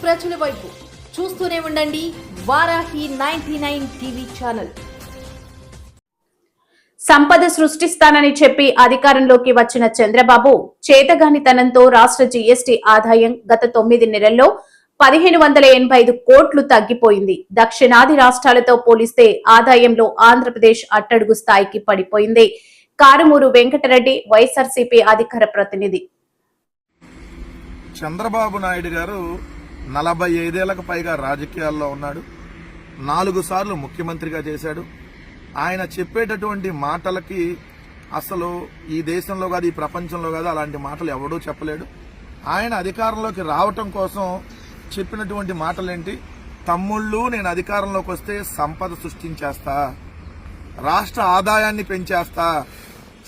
ప్రజల వైపు. చూస్తూనే ఉండండి వారాహి 99 టీవీ ఛానల్. సంపద సృష్టిస్తానని చెప్పి అధికారంలోకి వచ్చిన చంద్రబాబు చేతగానితనంతో రాష్ట్ర జీఎస్టీ ఆదాయం గత 9 నెలల్లో 1585 కోట్లు తగ్గిపోయింది. దక్షిణాది రాష్ట్రాలతో పోలిస్తే ఆదాయంలో ఆంధ్రప్రదేశ్ అట్టడుగు స్థాయికి పడిపోయింది. కారుమూరు వెంకటరెడ్డి, వైఎస్ఆర్సీపీ అధికార ప్రతినిధి. చంద్రబాబు నాయుడు గారు 45 ఏళ్లకు పైగా రాజకీయాల్లో ఉన్నాడు. 4 సార్లు ముఖ్యమంత్రిగా చేశాడు. ఆయన చెప్పేటటువంటి మాటలకి అసలు ఈ దేశంలో కాదు, ఈ ప్రపంచంలో కాదు, అలాంటి మాటలు ఎవడూ చెప్పలేడు. ఆయన అధికారంలోకి రావటం కోసం చెప్పినటువంటి మాటలేంటి? తమ్ముళ్ళు, నేను అధికారంలోకి వస్తే సంపద సృష్టించేస్తా, రాష్ట్ర ఆదాయాన్ని పెంచేస్తా,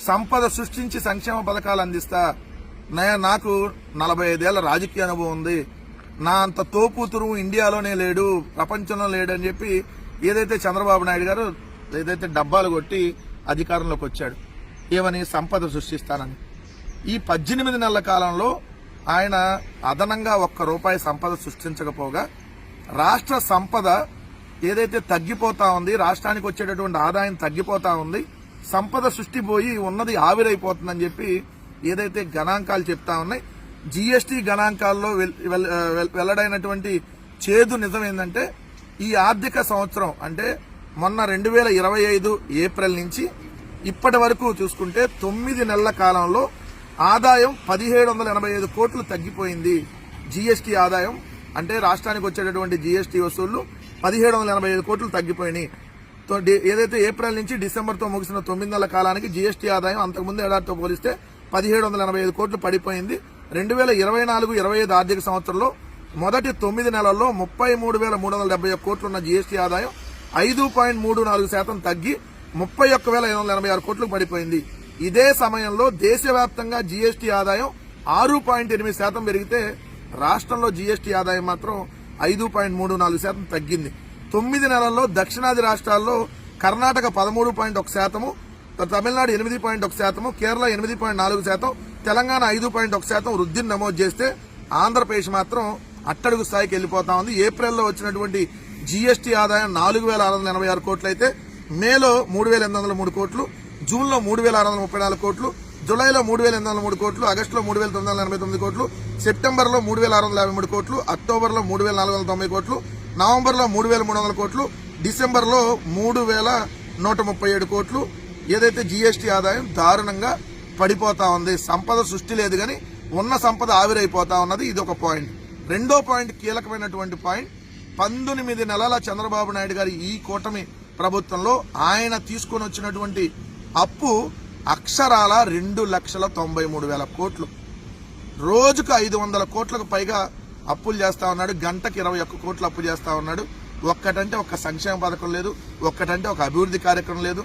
సంపద సృష్టించి సంక్షేమ పథకాలు అందిస్తా, నాకు 45 ఏళ్ల రాజకీయ అనుభవం ఉంది, నా అంత తోపుతురు ఇండియాలోనే లేడు, ప్రపంచంలో లేడు అని చెప్పి ఏదైతే చంద్రబాబు నాయుడు గారు ఏదైతే డబ్బాలు కొట్టి అధికారంలోకి వచ్చాడు, ఏమని సంపద సృష్టిస్తానని. ఈ 18 నెలల కాలంలో ఆయన అదనంగా ₹1 సంపద సృష్టించకపోగా రాష్ట్ర సంపద ఏదైతే తగ్గిపోతా ఉంది, రాష్ట్రానికి వచ్చేటటువంటి ఆదాయం తగ్గిపోతా ఉంది, సంపద సృష్టి పోయి ఉన్నది ఆవిరైపోతుందని చెప్పి ఏదైతే గణాంకాలు చెప్తా ఉన్నాయి. జీఎస్టీ గణాంకాల్లో వెల్లడైనటువంటి చేదు నిజం ఏంటంటే, ఈ ఆర్థిక సంవత్సరం అంటే మొన్న 2025 ఏప్రిల్ నుంచి ఇప్పటి వరకు చూసుకుంటే 9 నెలల కాలంలో ఆదాయం 1785 కోట్లు తగ్గిపోయింది. జీఎస్టీ ఆదాయం అంటే రాష్ట్రానికి వచ్చేటటువంటి జీఎస్టీ వసూళ్లు 1785 కోట్లు తగ్గిపోయినాయి. ఏదైతే ఏప్రిల్ నుంచి డిసెంబర్తో ముగిసిన 9 నెలల కాలానికి జీఎస్టీ ఆదాయం అంతకుముందు ఏడాదితో పోలిస్తే 1785 కోట్లు పడిపోయింది. 2024-25 ఆర్థిక సంవత్సరంలో మొదటి 9 నెలల్లో 33,371 కోట్లున్న జీఎస్టీ ఆదాయం 5.34% తగ్గి 31,586 కోట్లకు పడిపోయింది. ఇదే సమయంలో దేశవ్యాప్తంగా జీఎస్టీ ఆదాయం 6.8% పెరిగితే రాష్ట్రంలో జీఎస్టీ ఆదాయం మాత్రం 5.34% తగ్గింది. 9 నెలల్లో దక్షిణాది రాష్ట్రాల్లో కర్ణాటక 13.1%, తమిళనాడు 8.1%, కేరళ 8.4%, తెలంగాణ 5.1% వృద్ధిని నమోదు చేస్తే ఆంధ్రప్రదేశ్ మాత్రం అట్టడుగు స్థాయికి వెళ్లిపోతా ఉంది. ఏప్రిల్లో వచ్చినటువంటి జీఎస్టీ ఆదాయం 4,686 కోట్లు అయితే మేలో 3,803 కోట్లు, జూన్లో 3,634 కోట్లు, జులైలో 3,803 కోట్లు, ఆగస్టులో 3,989 కోట్లు, సెప్టెంబర్లో 3,653 కోట్లు, అక్టోబర్లో 3,490 కోట్లు, నవంబర్లో 3,300 కోట్లు, డిసెంబర్లో 3,137 కోట్లు. ఏదైతే జీఎస్టీ ఆదాయం దారుణంగా పడిపోతా ఉంది. సంపద సృష్టి లేదు కానీ ఉన్న సంపద ఆవిరైపోతా ఉన్నది. ఇది ఒక పాయింట్. రెండో పాయింట్, కీలకమైనటువంటి పాయింట్, 19 నెలల చంద్రబాబు నాయుడు గారి ఈ కూటమి ప్రభుత్వంలో ఆయన తీసుకొని వచ్చినటువంటి అప్పు అక్షరాల 2,93,000 కోట్లు. రోజుకు 500 కోట్లకు పైగా అప్పులు చేస్తా ఉన్నాడు. గంటకి 21 కోట్లు అప్పు చేస్తా ఉన్నాడు. ఒక్కటంటే ఒక సంక్షేమ పథకం లేదు, ఒక్కటంటే ఒక అభివృద్ధి కార్యక్రమం లేదు.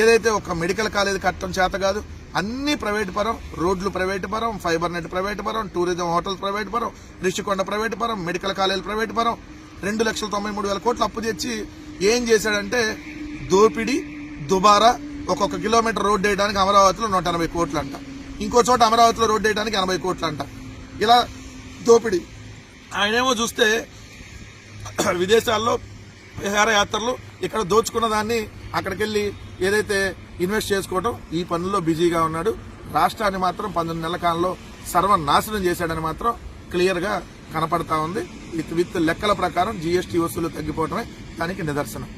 ఏదైతే ఒక మెడికల్ కాలేజీ కట్టడం చేత కాదు, అన్ని ప్రైవేటు పరం, రోడ్లు ప్రైవేటు పరం, ఫైబర్ నెట్ ప్రైవేటు పరం, టూరిజం హోటల్స్ ప్రైవేటు పరం, రిషికొండ ప్రైవేటు పరం, మెడికల్ కాలేజీలు ప్రైవేటు పరం. 2,93,000 కోట్లు అప్పు తెచ్చి ఏం చేశాడంటే దోపిడీ, దుబారా. ఒక్కొక్క కిలోమీటర్ రోడ్డు వేయడానికి అమరావతిలో 180 కోట్లు అంట, ఇంకో చోట అమరావతిలో రోడ్డు వేయడానికి 80 కోట్లు అంట. ఇలా దోపిడీ. ఆయనేమో చూస్తే విదేశాల్లో విహారయాత్రలు, ఇక్కడ దోచుకున్న దాన్ని అక్కడికి వెళ్ళి ఏదైతే ఇన్వెస్ట్ చేసుకోవడం, ఈ పనుల్లో బిజీగా ఉన్నాడు. రాష్ట్రాన్ని మాత్రం 19 నెలల కాలంలో సర్వనాశనం చేశాడని మాత్రం క్లియర్ గా కనపడతా ఉంది. విత్ లెక్కల ప్రకారం జీఎస్టీ వసూలు తగ్గిపోవడమే దానికి నిదర్శనం.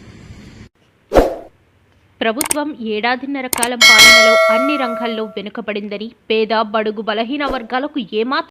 ప్రభుత్వం ఏడాదిన్నర కాలం పాలనలో అన్ని రంగాల్లో వెనుకబడిందని, పేద బడుగు బలహీన వర్గాలకు ఏమాత్రం